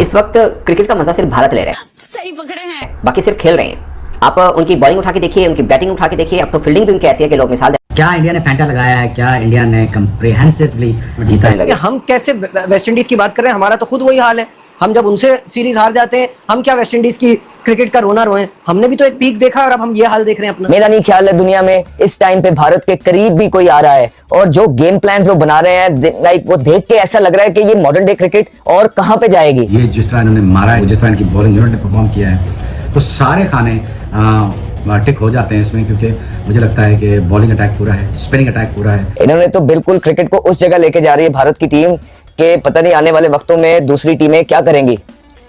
इस वक्त क्रिकेट का मजा सिर्फ भारत ले रहे हैं। सही पकड़े हैं, बाकी सिर्फ खेल रहे हैं। आप उनकी बॉलिंग उठा के देखिए, उनकी बैटिंग उठा के देखिए, अब तो फील्डिंग भी उनकी ऐसी है कि लोग मिसाल क्या इंडिया ने फैंटा लगाया है, क्या इंडिया ने कंप्रिहेंसिवली जीता है। हम कैसे वेस्ट इंडीज की बात कर रहे हैं, हमारा तो खुद वही हाल है। हम जब उनसे सीरीज हार जाते हैं, हम क्या वेस्ट इंडीज की क्रिकेट का रोना रोए। हमने भी तो एक पीक देखा और अब हम ये हाल देख रहे हैं अपना। मेरा नहीं ख्याल है दुनिया में इस टाइम पे भारत के करीब भी कोई आ रहा है, और जो गेम प्लान्स वो बना रहे हैं, लाइक वो देख के ऐसा लग रहा है कि ये मॉडर्न डे क्रिकेट और कहां पे जाएगी। ये जिस तरह इन्होंने मारा है, जिस तरह इनकी बॉलिंग यूनिट ने परफॉर्म किया है, तो सारे खाने टिक हो जाते हैं इसमें, क्योंकि मुझे लगता है कि बॉलिंग अटैक पूरा है, स्पिनिंग अटैक पूरा है। इन्होंने तो बिल्कुल क्रिकेट को उस जगह लेके जा रही है भारत की टीम के पता नहीं आने वाले वक्तों में दूसरी टीमें क्या करेंगी।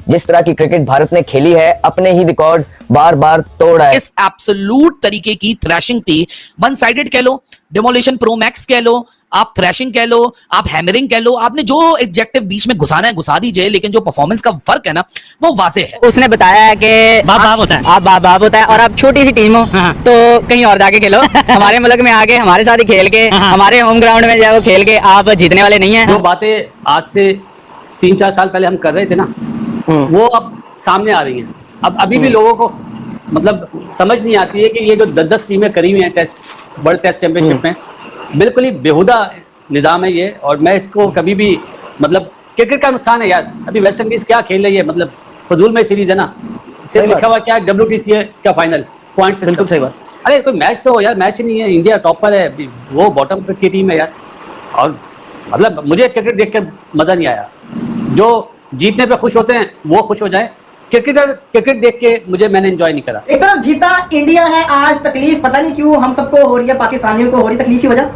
जिस तरह की क्रिकेट भारत ने खेली है, अपने ही रिकॉर्ड बार बार तोड़ा है। इस एब्सोल्यूट तरीके की थ्रैशिंग थी, वन साइडेड कह लो, डेमोलिशन प्रो मैक्स कह लो, आप थ्रैशिंग कह लो, आप हैमरिंग कह लो, आपने जो ऑब्जेक्टिव बीच में घुसाना है घुसा दीजिए, लेकिन जो परफॉर्मेंस का फर्क है ना वो वाजे है। उसने बताया है कि बाप होता है, आप बाप होता है, और आप छोटी सी टीम हो तो कहीं और जाके खेलो। हमारे मुल्क में आके हमारे साथ ही खेल के, हमारे होम ग्राउंड में जाओ खेल के आप जीतने वाले नहीं है। जो बातें आज से 3-4 साल पहले हम कर रहे थे ना, वो अब सामने आ रही हैं। अब अभी भी लोगों को मतलब समझ नहीं आती है कि ये जो 10-10 टीमें करी हुई हैं टेस्ट वर्ल्ड टेस्ट चैंपियनशिप में, बिल्कुल ही बेहुदा निज़ाम है ये। और मैं इसको कभी भी मतलब क्रिकेट का नुकसान है यार। अभी वेस्ट इंडीज क्या खेल रही है, मतलब फजूल में सीरीज है ना, सिर्फ लिखा हुआ क्या WTC है क्या फाइनल पॉइंट सिस्टम। बिल्कुल सही बात। अरे कोई मैच तो हो यार, मैच नहीं है। इंडिया टॉपर है, वो बॉटम की टीम है यार। और मतलब मुझे क्रिकेट देख कर मज़ा नहीं आया। जो जीतने पे खुश होते हैं वो खुश हो जाए, क्रिकेट देख के मैंने एंजॉय नहीं करा। एक तरफ जीता इंडिया है, आज तकलीफ पता नहीं क्यों हम सबको हो रही है, पाकिस्तानियों को हो रही है। तकलीफ की वजह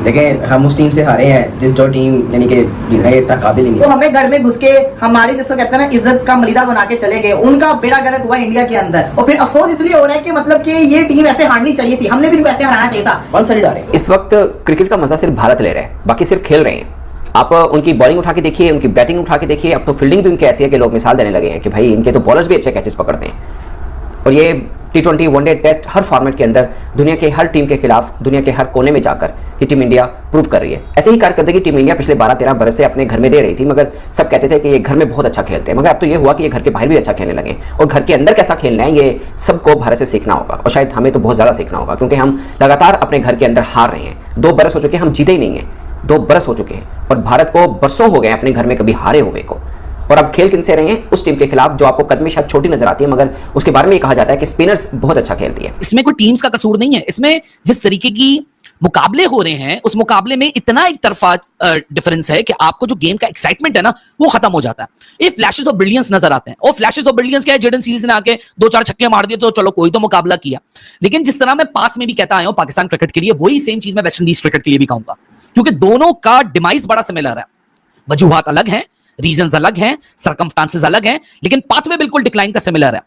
देखें, हम उस टीम से हारे हैं जिस जो टीम यानी कि जीतने के इसका काबिल ही नहीं। तो हमें घर में घुस के हमारी जिसको कहते हैं ना इज्जत का मलिदा बना के चले गए, उनका बेड़ा गर्क हुआ इंडिया के अंदर। और फिर अफसोस इसलिए हो रहा है कि मतलब कि ये टीम ऐसे हारनी चाहिए थी, हमने भी इनको ऐसे हराना चाहिए था। कौन सा हारे। इस वक्त क्रिकेट का मजा सिर्फ भारत ले रहा है, बाकी सिर्फ खेल रहे हैं। आप उनकी बॉलिंग उठा के देखिए, उनकी बैटिंग उठा के देखिए, अब तो फील्डिंग भी उनकी ऐसी है कि लोग मिसाल देने लगे हैं कि भाई इनके तो बॉलर्स भी अच्छे कैचेस पकड़ते हैं। और ये T20 वनडे टेस्ट हर फॉर्मेट के अंदर दुनिया के हर टीम के खिलाफ, दुनिया के हर कोने में जाकर ये टीम इंडिया प्रूव कर रही है। ऐसे ही कारकर्दगी टीम इंडिया पिछले 12-13 बरस से अपने घर में दे रही थी, मगर सब कहते थे कि ये घर में बहुत अच्छा खेलते हैं। मगर अब तो ये हुआ कि ये घर के बाहर भी अच्छा खेलने लगे, और घर के अंदर कैसा खेलना है ये सबको भारत से सीखना होगा। और शायद हमें तो बहुत ज़्यादा सीखना होगा, क्योंकि हम लगातार अपने घर के अंदर हार रहे हैं। 2 बरस हो चुके हैं हम जीते ही नहीं हैं, 2 बरस हो चुके हैं, और भारत को बरसों हो गए अपने घर में कभी हारे हुए को। और अब खेल किनसे रहे हैं? उस टीम के खिलाफ जो आपको कदमें शायद छोटी नजर आती है, मगर उसके बारे में ये कहा जाता है कि स्पिनर्स बहुत अच्छा खेलती है। इसमें कोई टीम्स का कसूर नहीं है, इसमें जिस तरीके की मुकाबले हो रहे हैं उस मुकाबले में इतना एक तरफा डिफरेंस है कि आपको जो गेम का एक्साइटमेंट है ना वो खत्म हो जाता है। ये फ्लैशेस ऑफ ब्रिलियंस नजर आते हैं, और फ्लैशेस ऑफ ब्रिलियंस क्या है, जेडन सीरीज ने आके 2-4 छक्के मार दिए तो चलो कोई तो मुकाबला किया। लेकिन जिस तरह मैं पास में भी कहता आया हूं पाकिस्तान क्रिकेट के लिए, वही सेम चीज मैं वेस्ट इंडीज क्रिकेट के लिए भी कहूंगा, क्योंकि दोनों का डिमाइस बड़ा सिमिलर है। वजूहात अलग हैं, रीजंस अलग हैं, सर्कमस्टांसेस अलग हैं, लेकिन पाथवे बिल्कुल डिक्लाइन का सिमिलर है।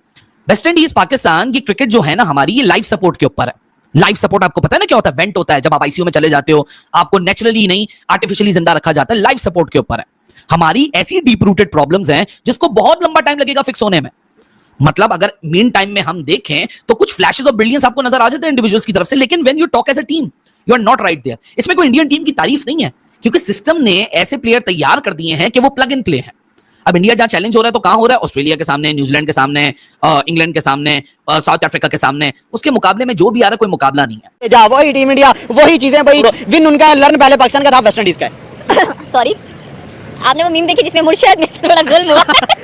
वेस्ट इंडीज पाकिस्तान की क्रिकेट जो है ना हमारी, ये लाइफ सपोर्ट के ऊपर है। लाइफ सपोर्ट आपको पता है ना क्या होता है? वेंट होता है जब आप आईसीयू में चले जाते हो, आपको नेचुरली नहीं आर्टिफिशियली जिंदा रखा जाता है। लाइफ सपोर्ट के ऊपर है। हमारी ऐसी डीप रूटेड प्रॉब्लम्स हैं जिसको बहुत लंबा टाइम लगेगा फिक्स होने में। मतलब अगर मीन टाइम में हम देखें तो कुछ फ्लैशेस ऑफ ब्रिलियंस आपको नजर आ जाते हैं इंडिविजुअल्स की तरफ से, लेकिन when you talk as a team you are not right there. इसमें कोई इंडियन टीम की तारीफ नहीं है, क्योंकि सिस्टम ने ऐसे प्लेयर तैयार कर दिए हैं कि वो प्लग इन प्ले है। अब इंडिया जहां चैलेंज हो रहा है तो कहां हो रहा है? ऑस्ट्रेलिया के सामने, न्यूजीलैंड के सामने, इंग्लैंड के सामने, साउथ अफ्रीका के सामने। उसके मुकाबले में जो भी आ रहा है कोई मुकाबला नहीं है। जा वही टीम इंडिया, वही चीजें, वही विन उनका, लर्न पहले पाकिस्तान का था, वेस्ट इंडीज का है। सॉरी, आपने वो मीम देखी जिसमें मुर्शिद में थोड़ा जुल्म हुआ?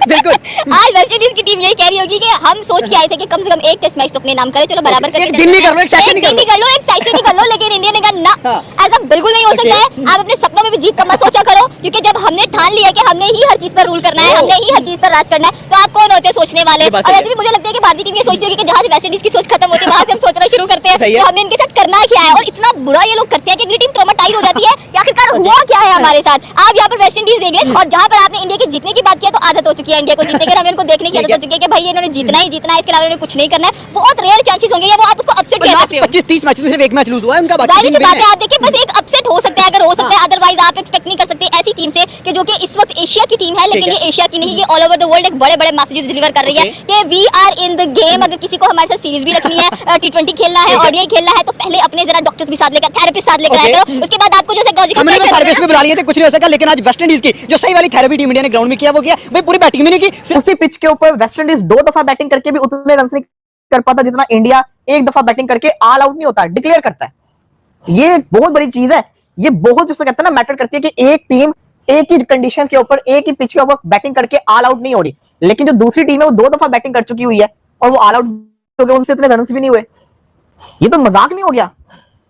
बिल्कुल। आज वेस्ट इंडीज की टीम यही कह रही होगी कि हम सोच के आए थे कि कम से कम एक टेस्ट मैच तो अपने नाम करें, चलो बराबर करके एक दिन नहीं कर लो, एक सेशन कर लो, एक सेशन ही कर लो। लेकिन इंडिया ने कहा ना, ऐसा बिल्कुल नहीं हो सकता है। आप अपने सपनों में भी जीत का मत सोचा करो, क्योंकि जब हमने ठान लिया कि हमने ही हर चीज पर रूल करना है, हमने ही हर चीज पर राज करना है, तो आप कौन होते हैं सोचने वाले? और ऐसे भी मुझे लगता है कि भारतीय टीम ये सोचती होगी कि जहां से वेस्ट इंडीज की सोच खत्म होती है वहां से हम सोचना शुरू करते हैं कि हमने इनके साथ करना क्या है। और इतना बुरा ये लोग करते हैं कि अगली टीम ट्रॉमेटाइज हो जाती है कि आखिरकार हुआ क्या है हमारे साथ। आप यहाँ पर वेस्ट इंडीज देख लें, और जहां पर आपने इंडिया के जीतने की बात किया तो आदत हो चुकी है इंडिया को जीतने की, हमें उनको देखने देखने की आदत हो चुकी है कि भाई इन्होंने जीतना ही जीतना है, इसके अलावा इन्होंने कुछ नहीं करना है। बहुत रेयर चांसेस होंगे या वो आप उसको अपसेट कह सकते हो। 25-30 मैच में सिर्फ एक मैच लूज हुआ है उनका, जाहिर सी बात है, आप देखिए बस एक अपसेट हो सकता है, अगर हो सकता है, अदरवाइज आप एक्सपेक्ट नहीं कर सकते ऐसी टीम से कि जो कि इस वक्त एशिया की टीम है, लेकिन ये एशिया की नहीं, ये ऑल ओवर द वर्ल्ड एक बड़े बड़े मैसेजेस डिलीवर कर रही है कि we are in the game. अगर किसी को हमारे साथ सीरीज भी रखनी है, T20 खेलना है, ओडीआई खेलना है, तो पहले अपने जरा डॉक्टर्स भी साथ लेकर, थेरेपिस्ट साथ लेकर आया करो। उसके बाद आपको जो साइकोलॉजिकल हमने तो थेरेपिस्ट भी बुला लिए थे, कुछ नहीं हो सका। लेकिन आज वेस्ट इंडीज की जो सही वाली थेरेपी टीम इंडिया ने ग्राउंड में किया वो किया भाई, पूरी बैटिंग भी नहीं की। उसी पिच के ऊपर वेस्ट इंडीज 2 दफा बैटिंग करके भी उतने रन नहीं कर पाता जितना इंडिया एक दफा बैटिंग करके ऑल आउट नहीं होता, डिक्लेयर करता है। ये बहुत बड़ी चीज है, ये बहुत जिसको कहते हैं ना मैटर करती है कि एक टीम एक ही कंडीशन के ऊपर एक ही पिच के ऊपर बैटिंग करके ऑल आउट नहीं हो रही, लेकिन जो दूसरी टीम है वो 2 दफा बैटिंग कर चुकी हुई है और वो ऑल आउट हो गए, उनसे इतने रन भी नहीं हुए। ये तो मजाक नहीं हो गया,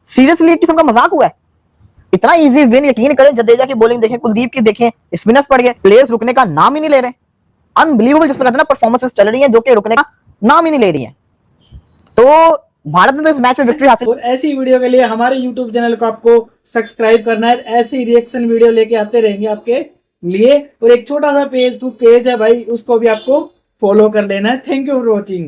सीरियसली एक किस्म का मजाक हुआ है। इतना इजी विन, यकीन करें जडेजा की बॉलिंग देखें, कुलदीप की देखें, स्पिनर्स पड़ गए, प्लेयर्स रुकने का नाम ही नहीं ले रहे। अनबिलीवेबल जिस तरह ना परफॉर्मेंसेस चल रही हैं जो कि रुकने का नाम ही नहीं ले रही हैं। तो भारत ने तो इस मैच में विक्ट्री हासिल। और ऐसी वीडियो के लिए हमारे YouTube चैनल को आपको सब्सक्राइब करना है, ऐसे ही रिएक्शन वीडियो लेके आते रहेंगे आपके लिए। और एक छोटा सा पेज है भाई, उसको भी आपको फॉलो कर लेना है। Thank you for watching.